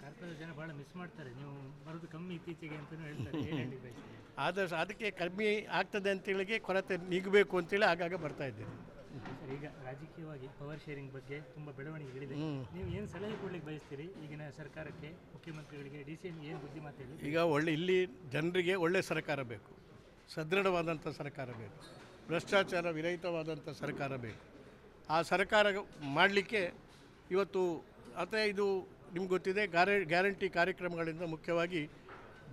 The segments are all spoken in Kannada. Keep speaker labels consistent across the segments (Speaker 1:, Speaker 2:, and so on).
Speaker 1: ಕಾರ್ಕಳದ ಜನ ಭಾಳ ಮಿಸ್ ಮಾಡ್ತಾರೆ, ನೀವು ಬರೋದು ಕಮ್ಮಿ ಇತ್ತೀಚೆಗೆ ಅಂತಲೂ ಹೇಳ್ತಾರೆ. ಏನು ಹೇಳಿ ಬಯಸ್ತೀರಿ?
Speaker 2: ಆದಷ್ಟು ಅದಕ್ಕೆ ಕಮ್ಮಿ ಆಗ್ತದೆ ಅಂತೇಳಿಗೆ ಕೊರತೆ ನೀಗಬೇಕು ಅಂತೇಳಿ ಆಗಾಗ ಬರ್ತಾ ಇದ್ದೀನಿ.
Speaker 1: ಸರ್, ಈಗ ರಾಜಕೀಯವಾಗಿ ಪವರ್ ಶೇರಿಂಗ್ ಬಗ್ಗೆ ತುಂಬ ಬೆಳವಣಿಗೆಗಳಿದೆ. ನೀವು ಏನು ಸಲಹೆ ಕೊಡ್ಲಿಕ್ಕೆ ಬಯಸ್ತೀರಿ ಈಗಿನ ಸರ್ಕಾರಕ್ಕೆ, ಮುಖ್ಯಮಂತ್ರಿಗಳಿಗೆ, DCM ಏನು ಬುದ್ಧಿಮಾತು ಹೇಳಿ?
Speaker 2: ಈಗ ಇಲ್ಲಿ ಜನರಿಗೆ ಒಳ್ಳೆ ಸರ್ಕಾರ ಬೇಕು, ಸದೃಢವಾದಂಥ ಸರ್ಕಾರ ಬೇಕು, ಭ್ರಷ್ಟಾಚಾರ ವಿರಹಿತವಾದಂಥ ಸರ್ಕಾರ ಬೇಕು. ಆ ಸರ್ಕಾರ ಮಾಡಲಿಕ್ಕೆ ಇವತ್ತು ಇದು ನಿಮ್ಗೆ ಗೊತ್ತಿದೆ, ಗ್ಯಾರಂಟಿ ಕಾರ್ಯಕ್ರಮಗಳಿಂದ ಮುಖ್ಯವಾಗಿ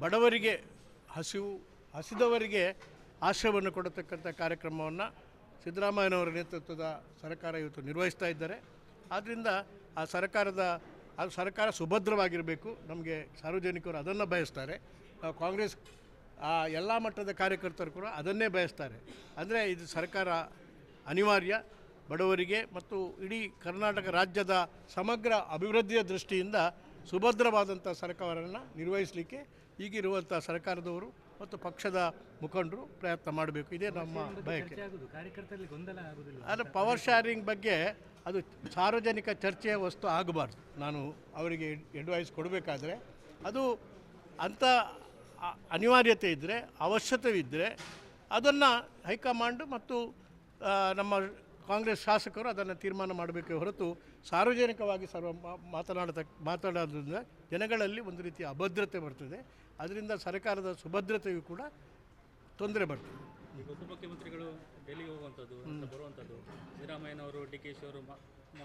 Speaker 2: ಬಡವರಿಗೆ ಹಸಿದವರಿಗೆ ಆಶ್ರಯವನ್ನು ಕೊಡತಕ್ಕಂಥ ಕಾರ್ಯಕ್ರಮವನ್ನು ಸಿದ್ದರಾಮಯ್ಯನವರ ನೇತೃತ್ವದ ಸರ್ಕಾರ ಇವತ್ತು ನಿರ್ವಹಿಸ್ತಾ ಇದ್ದಾರೆ. ಆದ್ದರಿಂದ ಆ ಸರ್ಕಾರ ಸುಭದ್ರವಾಗಿರಬೇಕು. ನಮಗೆ ಸಾರ್ವಜನಿಕರು ಅದನ್ನು ಬಯಸ್ತಾರೆ. ಕಾಂಗ್ರೆಸ್ ಎಲ್ಲ ಮಟ್ಟದ ಕಾರ್ಯಕರ್ತರು ಕೂಡ ಅದನ್ನೇ ಬಯಸ್ತಾರೆ. ಅಂದರೆ ಇದು ಸರ್ಕಾರ ಅನಿವಾರ್ಯ, ಬಡವರಿಗೆ ಮತ್ತು ಇಡೀ ಕರ್ನಾಟಕ ರಾಜ್ಯದ ಸಮಗ್ರ ಅಭಿವೃದ್ಧಿಯ ದೃಷ್ಟಿಯಿಂದ ಸುಭದ್ರವಾದಂಥ ಸರ್ಕಾರವನ್ನು ನಿರ್ವಹಿಸಲಿಕ್ಕೆ ಈಗಿರುವಂಥ ಸರ್ಕಾರದವರು ಮತ್ತು ಪಕ್ಷದ ಮುಖಂಡರು ಪ್ರಯತ್ನ ಮಾಡಬೇಕು. ಇದೇ ನಮ್ಮ ಬಯಕೆ. ಅದು ಪವರ್ ಶೇರಿಂಗ್ ಬಗ್ಗೆ ಅದು ಸಾರ್ವಜನಿಕ ಚರ್ಚೆಯ ವಸ್ತು ಆಗಬಾರ್ದು. ನಾನು ಅವರಿಗೆ ಅಡ್ವೈಸ್ ಕೊಡಬೇಕಾದ್ರೆ ಅದು ಅಂಥ ಅನಿವಾರ್ಯತೆ ಇದ್ದರೆ, ಅವಶ್ಯಕವಿದ್ದರೆ ಅದನ್ನು ಹೈಕಮಾಂಡ್ ಮತ್ತು ನಮ್ಮ ಕಾಂಗ್ರೆಸ್ ಶಾಸಕರು ಅದನ್ನು ತೀರ್ಮಾನ ಮಾಡಬೇಕೇ ಹೊರತು ಸಾರ್ವಜನಿಕವಾಗಿ ಮಾತನಾಡೋದ್ರಿಂದ ಜನಗಳಲ್ಲಿ ಒಂದು ರೀತಿಯ ಅಭದ್ರತೆ ಬರ್ತದೆ. ಅದರಿಂದ ಸರ್ಕಾರದ ಸುಭದ್ರತೆಯೂ ಕೂಡ ತೊಂದರೆ ಬರ್ತದೆ.
Speaker 3: ಈಗ ಉಪಮುಖ್ಯಮಂತ್ರಿಗಳು ಡೆಲ್ಲಿಗೆ ಹೋಗುವಂಥದ್ದು ಬರುವಂಥದ್ದು, ಸಿದ್ದರಾಮಯ್ಯನವರು DK ಅವರು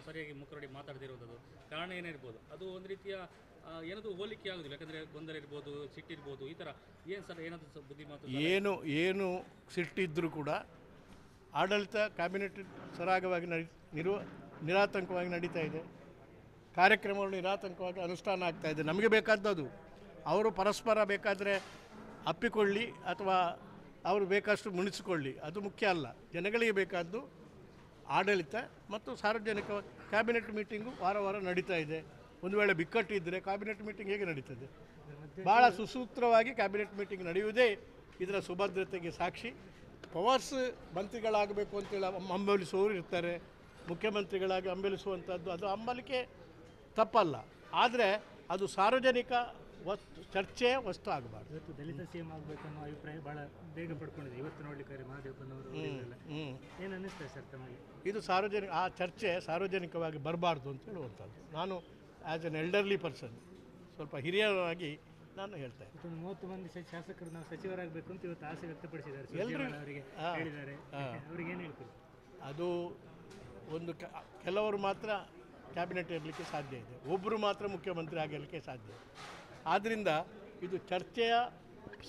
Speaker 3: ಸರಿಯಾಗಿ ಮುಖರೊಡಿ ಮಾತಾಡದಿರುವಂಥದ್ದು ಕಾರಣ ಏನಿರ್ಬೋದು? ಅದು ಒಂದು ರೀತಿಯ ಏನದು ಹೋಲಿಕೆ ಆಗೋದಿಲ್ಲ, ಯಾಕಂದರೆ ಗೊಂದಲ ಇರ್ಬೋದು, ಸಿಟ್ಟಿರ್ಬೋದು, ಈ ಥರ ಏನು ಸರ್ ಏನಾದರೂ ಬುದ್ಧಿಮಾತು?
Speaker 2: ಏನು ಸಿಟ್ಟಿದ್ದರೂ ಕೂಡ ಆಡಳಿತ ಕ್ಯಾಬಿನೆಟ್ ಸರಾಗವಾಗಿ ನಿರಾತಂಕವಾಗಿ ನಡೀತಾ ಇದೆ. ಕಾರ್ಯಕ್ರಮಗಳು ನಿರಾತಂಕವಾಗಿ ಅನುಷ್ಠಾನ ಆಗ್ತಾ ಇದೆ. ನಮಗೆ ಬೇಕಾದದ್ದು ಅವರು ಪರಸ್ಪರ ಬೇಕಾದರೆ ಅಪ್ಪಿಕೊಳ್ಳಿ ಅಥವಾ ಅವರು ಬೇಕಷ್ಟು ಮುನಿಸಿಕೊಳ್ಳಿ, ಅದು ಮುಖ್ಯ ಅಲ್ಲ. ಜನಗಳಿಗೆ ಬೇಕಾದ್ದು ಆಡಳಿತ ಮತ್ತು ಸಾರ್ವಜನಿಕ. ಕ್ಯಾಬಿನೆಟ್ ಮೀಟಿಂಗು ವಾರ ನಡೀತಾ ಇದೆ. ಒಂದು ವೇಳೆ ಬಿಕ್ಕಟ್ಟಿದ್ದರೆ ಕ್ಯಾಬಿನೆಟ್ ಮೀಟಿಂಗ್ ಹೇಗೆ ನಡೀತದೆ? ಭಾಳ ಸುಸೂತ್ರವಾಗಿ ಕ್ಯಾಬಿನೆಟ್ ಮೀಟಿಂಗ್ ನಡೆಯುವುದೇ ಇದರ ಸುಭದ್ರತೆಗೆ ಸಾಕ್ಷಿ. ಪವರ್ಸ್ ಮಂತ್ರಿಗಳಾಗಬೇಕು ಅಂತೇಳಿ ಹಂಬಲಿಸುವವರು ಇರ್ತಾರೆ, ಮುಖ್ಯಮಂತ್ರಿಗಳಾಗಿ ಹಂಬಲಿಸುವಂಥದ್ದು ಅದು ಹಂಬಲಿಕೆ ತಪ್ಪಲ್ಲ. ಆದರೆ ಅದು ಸಾರ್ವಜನಿಕ ಚರ್ಚೆಯ ವಸ್ತು ಆಗಬಾರ್ದು.
Speaker 1: ಇವತ್ತು ದಲಿತ CM ಆಗಬೇಕು ಅನ್ನೋ ಅಭಿಪ್ರಾಯ ಭಾಳ ಬೇಗ ಪಡ್ಕೊಂಡಿದೆ. ಇವತ್ತು ನೋಡಲಿಕ್ಕೆ ಮಹದೇವಪ್ಪನವರು ಏನು ಅನ್ನಿಸ್ತದೆ ಸರ್ ತಮಗೆ?
Speaker 2: ಇದು ಆ ಚರ್ಚೆ ಸಾರ್ವಜನಿಕವಾಗಿ ಬರಬಾರ್ದು ಅಂತ ಹೇಳುವಂಥದ್ದು. ನಾನು ಆ್ಯಸ್ ಎನ್ ಎಲ್ಡರ್ಲಿ ಪರ್ಸನ್, ಸ್ವಲ್ಪ ಹಿರಿಯರಾಗಿ ನಾನು ಹೇಳ್ತಾ ಇದ್ದೀನಿ.
Speaker 1: 30 ಮಂದಿ ಶಾಸಕರು ನಾವು ಸಚಿವರಾಗಬೇಕು ಅಂತ ಇವತ್ತು ಆಸೆ ವ್ಯಕ್ತಪಡಿಸಿದ್ದಾರೆ, ಅವರಿಗೆ ಹೇಳಿದ್ದಾರೆ. ಅವ್ರಿಗೆ ಏನು ಹೇಳ್ತೀವಿ?
Speaker 2: ಅದು ಒಂದು ಕೆಲವರು ಮಾತ್ರ ಕ್ಯಾಬಿನೆಟ್ ಇರಲಿಕ್ಕೆ ಸಾಧ್ಯ ಇದೆ, ಒಬ್ಬರು ಮಾತ್ರ ಮುಖ್ಯಮಂತ್ರಿ ಆಗಿರಲಿಕ್ಕೆ ಸಾಧ್ಯ ಇದೆ. ಆದ್ದರಿಂದ ಇದು ಚರ್ಚೆಯ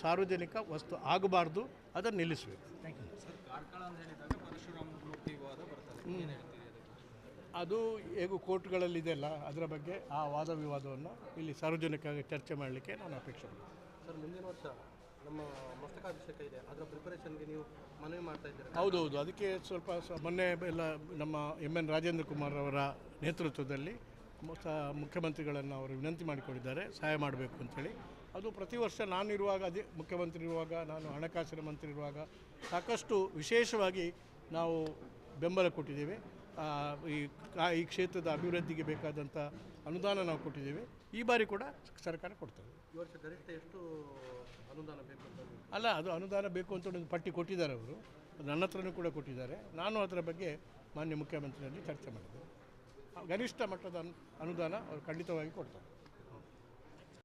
Speaker 2: ಸಾರ್ವಜನಿಕ ವಸ್ತು ಆಗಬಾರ್ದು, ಅದನ್ನು ನಿಲ್ಲಿಸಬೇಕು.
Speaker 1: Thank you
Speaker 4: sir. ಕಾರ್ಕಳ ಅಂತ ಹೇಳಿದಾಗ ಪರಶುರಾಮ ಮೂರ್ತಿ ವಿವಾದ ಬರ್ತದೆ,
Speaker 2: ಅದು ಹೇಗೂ ಕೋರ್ಟ್ಗಳಲ್ಲಿದೆಯಲ್ಲ, ಅದರ ಬಗ್ಗೆ ಆ ವಾದ ವಿವಾದವನ್ನು ಇಲ್ಲಿ ಸಾರ್ವಜನಿಕವಾಗಿ ಚರ್ಚೆ ಮಾಡಲಿಕ್ಕೆ ನಾನು ಅಪೇಕ್ಷೆ ಮಾಡ್ತೀನಿ.
Speaker 4: ಸರ್, ಮುಂದಿನ ವರ್ಷ ನಮ್ಮ ಮಸ್ತಕಾಭಿಷೇಕ ಇದೆ, ಅದರ ಪ್ರಿಪರೇಷನ್ಗೆ ನೀವು ಮನವಿ ಮಾಡ್ತಾ ಇದ್ದೀರಾ?
Speaker 2: ಹೌದೌದು, ಅದಕ್ಕೆ ಸ್ವಲ್ಪ ಮೊನ್ನೆ ಎಲ್ಲ ನಮ್ಮ MN ರಾಜೇಂದ್ರ ಕುಮಾರ್ ಅವರ ನೇತೃತ್ವದಲ್ಲಿ ಮುಖ್ಯಮಂತ್ರಿಗಳನ್ನು ಅವರು ವಿನಂತಿ ಮಾಡಿಕೊಂಡಿದ್ದಾರೆ ಸಹಾಯ ಮಾಡಬೇಕು ಅಂಥೇಳಿ. ಅದು ಪ್ರತಿ ವರ್ಷ ನಾನಿರುವಾಗ, ಅದೇ ಮುಖ್ಯಮಂತ್ರಿ ಇರುವಾಗ, ನಾನು ಹಣಕಾಸಿನ ಮಂತ್ರಿ ಇರುವಾಗ ಸಾಕಷ್ಟು ವಿಶೇಷವಾಗಿ ನಾವು ಬೆಂಬಲ ಕೊಟ್ಟಿದ್ದೇವೆ. ಈ ಕ್ಷೇತ್ರದ ಅಭಿವೃದ್ಧಿಗೆ ಬೇಕಾದಂಥ ಅನುದಾನ ನಾವು ಕೊಟ್ಟಿದ್ದೇವೆ. ಈ ಬಾರಿ ಕೂಡ ಸರ್ಕಾರ ಕೊಡ್ತದೆ.
Speaker 4: ಈ ವರ್ಷ ಗರಿಷ್ಠ ಎಷ್ಟು ಅನುದಾನ ಬೇಕು ಅಂತ?
Speaker 2: ಅಲ್ಲ, ಅದು ಅನುದಾನ ಬೇಕು ಅಂತ ಒಂದು ಪಟ್ಟಿ ಕೊಟ್ಟಿದ್ದಾರೆ ಅವರು, ನನ್ನ ಹತ್ರನೂ ಕೂಡ ಕೊಟ್ಟಿದ್ದಾರೆ. ನಾನು ಅದರ ಬಗ್ಗೆ ಮಾನ್ಯ ಮುಖ್ಯಮಂತ್ರಿಯಲ್ಲಿ ಚರ್ಚೆ ಮಾಡಿದ್ದೆ. ಗರಿಷ್ಠ ಮಟ್ಟದ ಅನುದಾನ ಅವರು ಖಂಡಿತವಾಗಿ ಕೊಡ್ತಾರೆ.